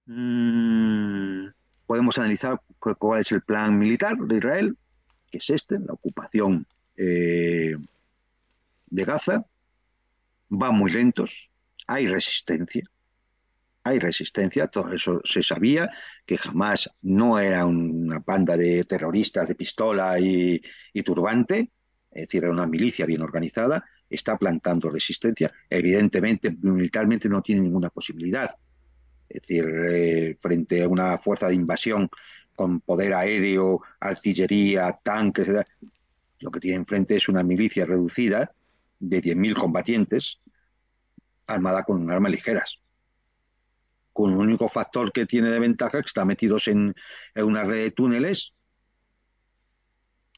Mm, Podemos analizar cuál es el plan militar de Israel, que es este, la ocupación de Gaza. Van muy lentos, hay resistencia, todo eso se sabía, que jamás no era una banda de terroristas de pistola y turbante, es decir, era una milicia bien organizada, está plantando resistencia. Evidentemente, militarmente no tiene ninguna posibilidad, es decir, frente a una fuerza de invasión con poder aéreo, artillería, tanques, lo que tiene enfrente es una milicia reducida de 10.000 combatientes armada con armas ligeras, con un único factor que tiene de ventaja, que está metidos en una red de túneles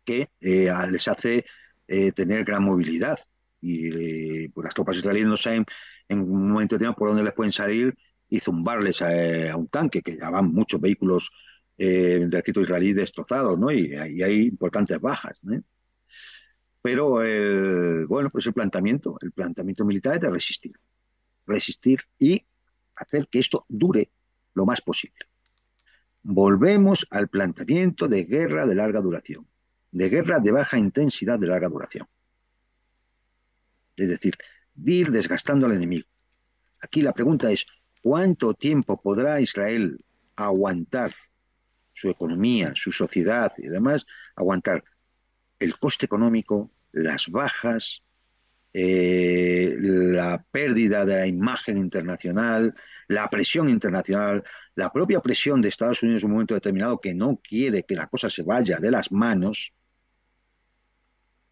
que les hace tener gran movilidad. Y pues las tropas israelíes no saben en un momento determinado por dónde les pueden salir y zumbarles a un tanque, que ya van muchos vehículos del ejército israelí destrozados, ¿no? Y hay importantes bajas, ¿no? Pero, bueno, pues el planteamiento militar es de resistir, resistir y hacer que esto dure lo más posible. Volvemos al planteamiento de guerra de larga duración, de guerra de baja intensidad de larga duración. Es decir, de ir desgastando al enemigo. Aquí la pregunta es, ¿cuánto tiempo podrá Israel aguantar su economía, su sociedad y demás, aguantar el coste económico, las bajas, la pérdida de la imagen internacional, la presión internacional, la propia presión de Estados Unidos en un momento determinado que no quiere que la cosa se vaya de las manos,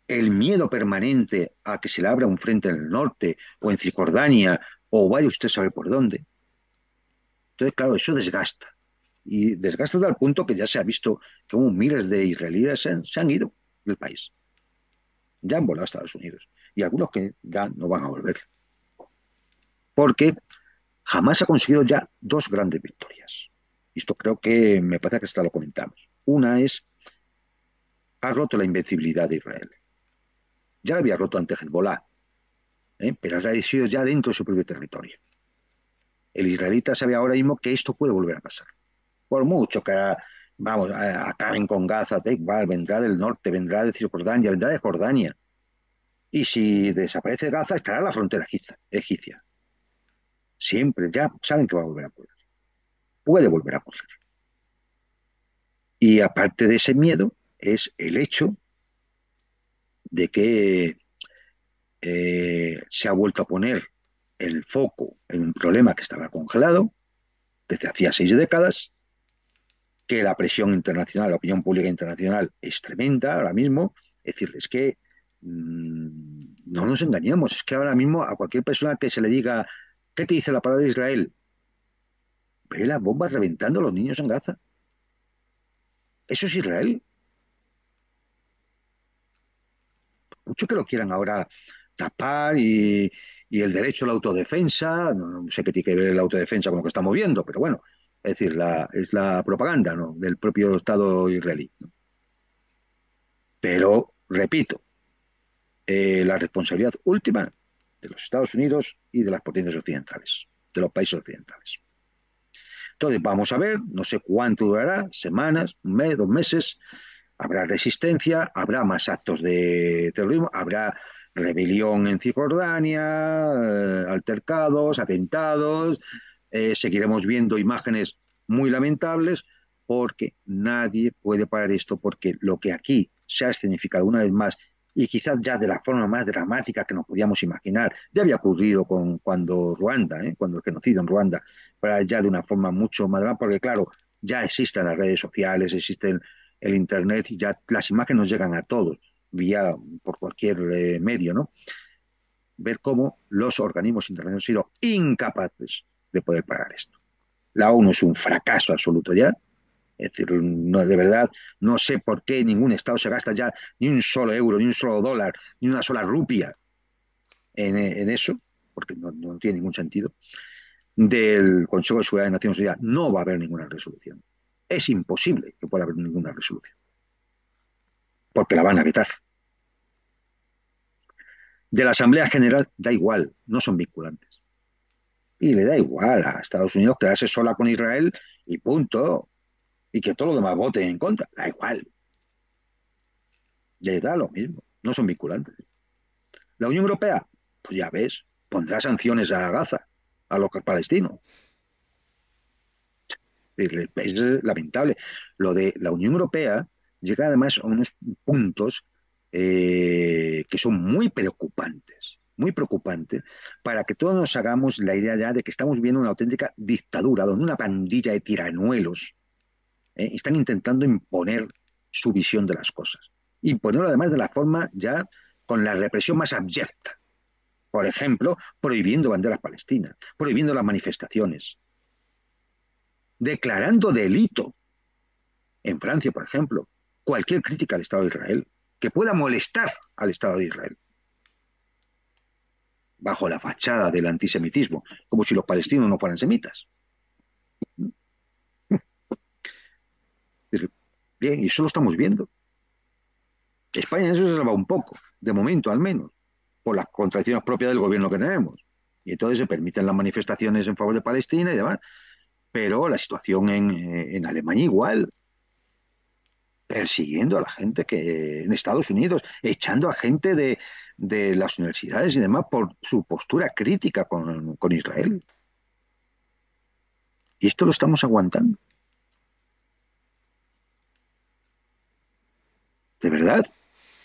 el miedo permanente a que se le abra un frente en el norte o en Cisjordania o vaya usted a saber por dónde? Entonces, claro, eso desgasta. Y desgasta al punto que ya se ha visto que miles de israelíes se han ido del país, ya han volado a Estados Unidos y algunos que ya no van a volver, porque jamás ha conseguido ya dos grandes victorias. Esto creo que me parece que hasta lo comentamos. Una es, ha roto la invencibilidad de Israel. Ya la había roto ante Hezbollah, pero ha sido ya dentro de su propio territorio. El israelita sabe ahora mismo que esto puede volver a pasar. Por mucho que, vamos, acaben con Gaza, da igual, vendrá del norte, vendrá de Cisjordania, vendrá de Jordania. Y si desaparece Gaza, estará en la frontera egipcia. Siempre, ya saben que va a volver a ocurrir. Puede volver a ocurrir. Y aparte de ese miedo, es el hecho de que se ha vuelto a poner el foco en un problema que estaba congelado desde hacía 6 décadas, que la presión internacional, la opinión pública internacional es tremenda ahora mismo. Es decir, es que no nos engañemos, es que ahora mismo a cualquier persona que se le diga, ¿qué te dice la palabra de Israel? Ve las bombas reventando a los niños en Gaza. Eso es Israel. Mucho que lo quieran ahora tapar y el derecho a la autodefensa, no sé qué tiene que ver la autodefensa con lo que estamos viendo, pero bueno, es decir, es la propaganda, ¿no?, del propio Estado israelí, ¿no? Pero, repito, la responsabilidad última de los Estados Unidos y de las potencias occidentales, de los países occidentales. Entonces, vamos a ver, no sé cuánto durará, semanas, un mes, 2 meses, habrá resistencia, habrá más actos de terrorismo, habrá rebelión en Cisjordania, altercados, atentados, seguiremos viendo imágenes muy lamentables porque nadie puede parar esto, porque lo que aquí se ha escenificado una vez más y quizás ya de la forma más dramática que nos podíamos imaginar, ya había ocurrido cuando Ruanda, cuando el genocidio en Ruanda, pero ya de una forma mucho más dramática, porque claro, ya existen las redes sociales, existen el Internet y ya las imágenes nos llegan a todos, vía por cualquier medio, ¿no? Ver cómo los organismos internacionales han sido incapaces de poder parar esto. La ONU es un fracaso absoluto ya, es decir, no, de verdad, no sé por qué ningún Estado se gasta ya ni un solo euro, ni un solo dólar, ni una sola rupia en eso, porque no tiene ningún sentido. Del Consejo de Seguridad de Naciones Unidas no va a haber ninguna resolución. Es imposible que pueda haber ninguna resolución, porque la van a vetar. De la Asamblea General da igual, no son vinculantes. Y le da igual a Estados Unidos quedarse sola con Israel y punto. Y que todo lo demás vote en contra. Da igual. Le da lo mismo. No son vinculantes. La Unión Europea, pues ya ves, pondrá sanciones a Gaza, a los palestinos. Es lamentable. Lo de la Unión Europea llega además a unos puntos que son muy preocupantes, para que todos nos hagamos la idea ya de que estamos viendo una auténtica dictadura, donde una pandilla de tiranuelos están intentando imponer su visión de las cosas. Imponerlo además de la forma ya con la represión más abyecta. Por ejemplo, prohibiendo banderas palestinas, prohibiendo las manifestaciones, declarando delito en Francia, por ejemplo, cualquier crítica al Estado de Israel que pueda molestar al Estado de Israel, bajo la fachada del antisemitismo, como si los palestinos no fueran semitas. Bien, y eso lo estamos viendo. España en eso se salva un poco, de momento al menos, por las contradicciones propias del gobierno que tenemos. Y entonces se permiten las manifestaciones en favor de Palestina y demás. Pero la situación en Alemania igual, persiguiendo a la gente que en Estados Unidos, echando a gente de las universidades y demás por su postura crítica con Israel. Y esto lo estamos aguantando.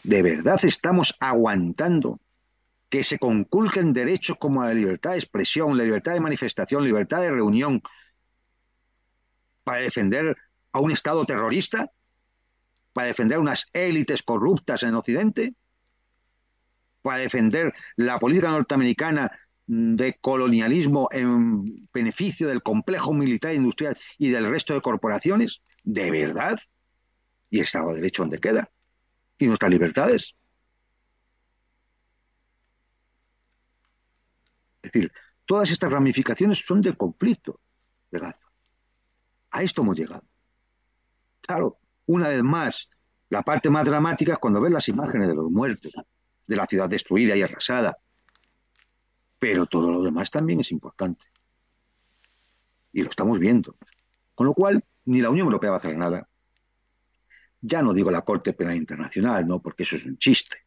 De verdad estamos aguantando que se conculquen derechos como la libertad de expresión, la libertad de manifestación, la libertad de reunión para defender a un Estado terrorista, para defender unas élites corruptas en Occidente, para defender la política norteamericana de colonialismo en beneficio del complejo militar e industrial y del resto de corporaciones. ¿De verdad? ¿Y el Estado de Derecho dónde queda? ¿Y nuestras libertades? Es decir, todas estas ramificaciones son del conflicto de Gaza. A esto hemos llegado. Claro, una vez más, la parte más dramática es cuando ves las imágenes de los muertos, de la ciudad destruida y arrasada. Pero todo lo demás también es importante. Y lo estamos viendo. Con lo cual, ni la Unión Europea va a hacer nada. Ya no digo la Corte Penal Internacional, ¿no? Porque eso es un chiste.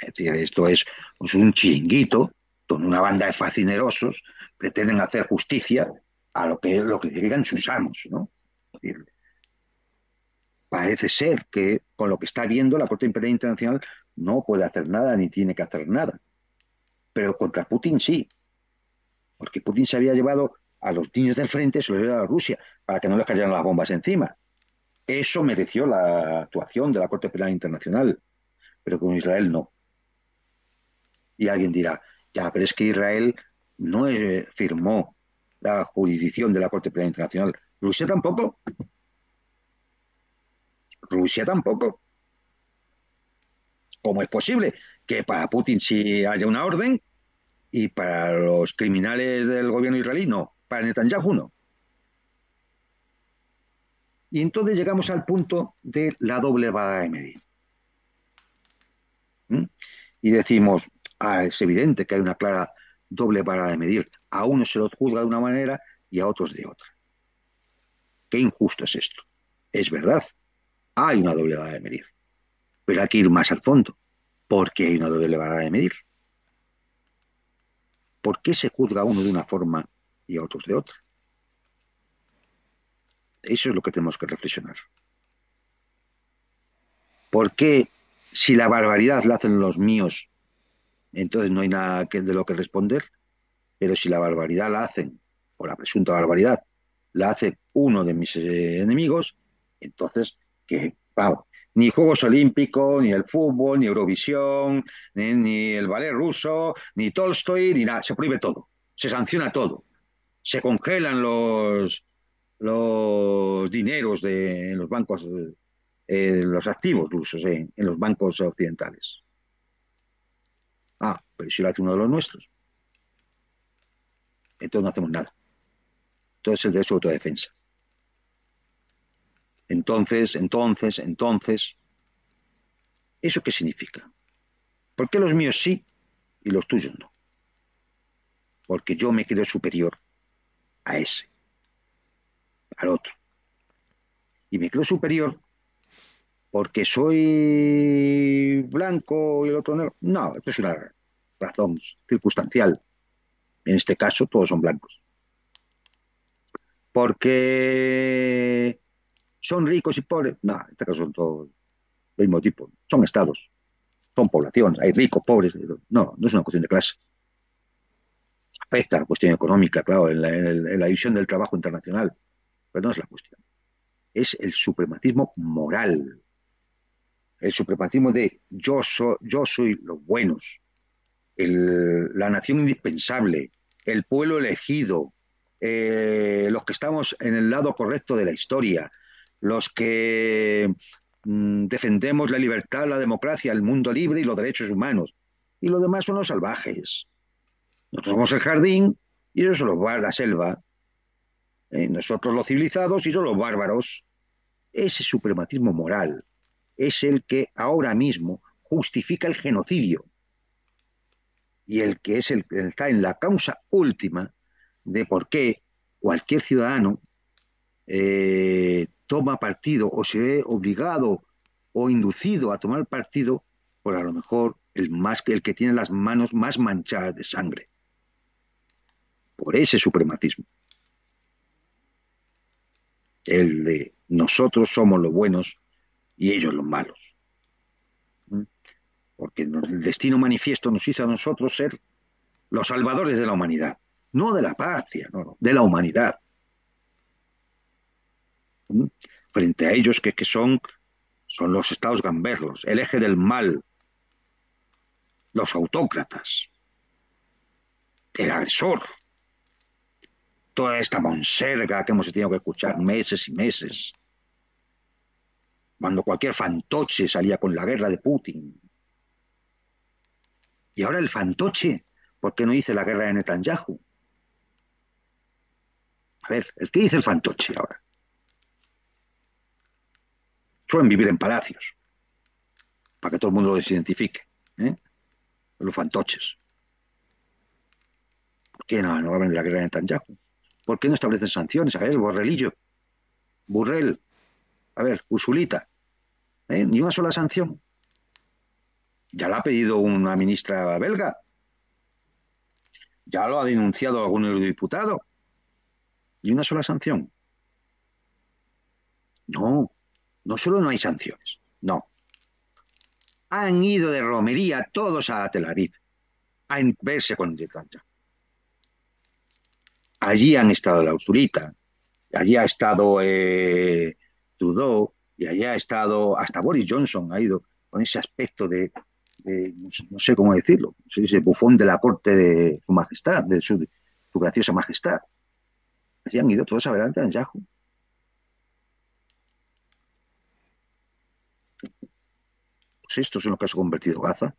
Es decir, esto es un chiringuito donde una banda de fascinerosos pretenden hacer justicia a lo que digan sus amos, ¿no? Es decir, parece ser que con lo que está viendo la Corte Penal Internacional no puede hacer nada ni tiene que hacer nada. Pero contra Putin sí, porque Putin se había llevado a los niños del frente, se los había llevado a Rusia, para que no les cayeran las bombas encima. Eso mereció la actuación de la Corte Penal Internacional, pero con Israel no. Y alguien dirá, ya, pero es que Israel no firmó la jurisdicción de la Corte Penal Internacional. Rusia tampoco. Rusia tampoco. ¿Cómo es posible que para Putin sí haya una orden y para los criminales del gobierno israelí no? Para Netanyahu no. Y entonces llegamos al punto de la doble vara de medir. ¿Mm? Y decimos, es evidente que hay una clara doble vara de medir. A unos se los juzga de una manera y a otros de otra. Qué injusto es esto. Es verdad, hay una doble vara de medir. Pero hay que ir más al fondo. ¿Por qué hay una doble vara de medir? ¿Por qué se juzga a uno de una forma y a otros de otra? Eso es lo que tenemos que reflexionar. ¿Por qué si la barbaridad la hacen los míos, entonces no hay nada de lo que responder? Pero si la barbaridad la hacen, o la presunta barbaridad, la hace uno de mis enemigos, entonces, que, vamos, ni Juegos Olímpicos, ni el fútbol, ni Eurovisión, ni el ballet ruso, ni Tolstoy, ni nada, se prohíbe todo, se sanciona todo, se congelan los dineros en los bancos, los activos rusos en los bancos occidentales. Pero si lo hace uno de los nuestros, entonces no hacemos nada. Entonces el derecho de autodefensa. Entonces, ¿eso qué significa? ¿Por qué los míos sí y los tuyos no? porque yo me creo superior a ese, al otro. Y me creo superior porque soy blanco y el otro negro. No, esto es una razón circunstancial. En este caso, todos son blancos. Porque son ricos y pobres. No, en este caso son todos del mismo tipo. Son estados, son poblaciones. Hay ricos, pobres. No, no es una cuestión de clase. Afecta a la cuestión económica, claro, en la división del trabajo internacional. Pero no es la cuestión. Es el supremacismo moral. El supremacismo de yo soy los buenos, la nación indispensable, el pueblo elegido, los que estamos en el lado correcto de la historia, los que defendemos la libertad, la democracia, el mundo libre y los derechos humanos. Y los demás son los salvajes. Nosotros somos el jardín y ellos son la selva. Nosotros los civilizados y ellos los bárbaros. Ese supremacismo moral es el que ahora mismo justifica el genocidio y el que es está en la causa última de por qué cualquier ciudadano toma partido o se ve obligado o inducido a tomar partido por a lo mejor el que tiene las manos más manchadas de sangre, por ese supremacismo, el de nosotros somos los buenos y ellos los malos. ¿Mm? Porque el destino manifiesto nos hizo a nosotros ser los salvadores de la humanidad, no de la patria, no, de la humanidad. ¿Mm? Frente a ellos que son los estados gamberros, el eje del mal, los autócratas, el agresor, toda esta monserga que hemos tenido que escuchar meses y meses, cuando cualquier fantoche salía con la guerra de Putin. Y ahora el fantoche, ¿por qué no dice la guerra de Netanyahu? A ver, ¿el qué dice el fantoche ahora? Suelen vivir en palacios, para que todo el mundo los identifique, ¿eh? Los fantoches. ¿Por qué no hablan de la guerra de Netanyahu? ¿Por qué no establecen sanciones? A ver, Borrelillo, Burrell, a ver, Ursulita, ni una sola sanción. Ya la ha pedido una ministra belga, ya lo ha denunciado algún eurodiputado, ni una sola sanción. No, no solo no hay sanciones, no. Han ido de romería todos a Tel Aviv a verse con Netanyahu. Allí han estado la Ursulita, allí ha estado Trudeau, y allí ha estado, hasta Boris Johnson ha ido con ese aspecto no sé cómo decirlo, ese bufón de la corte de su majestad, de su graciosa majestad. Allí han ido todos a ver a Netanyahu. Pues esto es en lo que se ha convertido Gaza.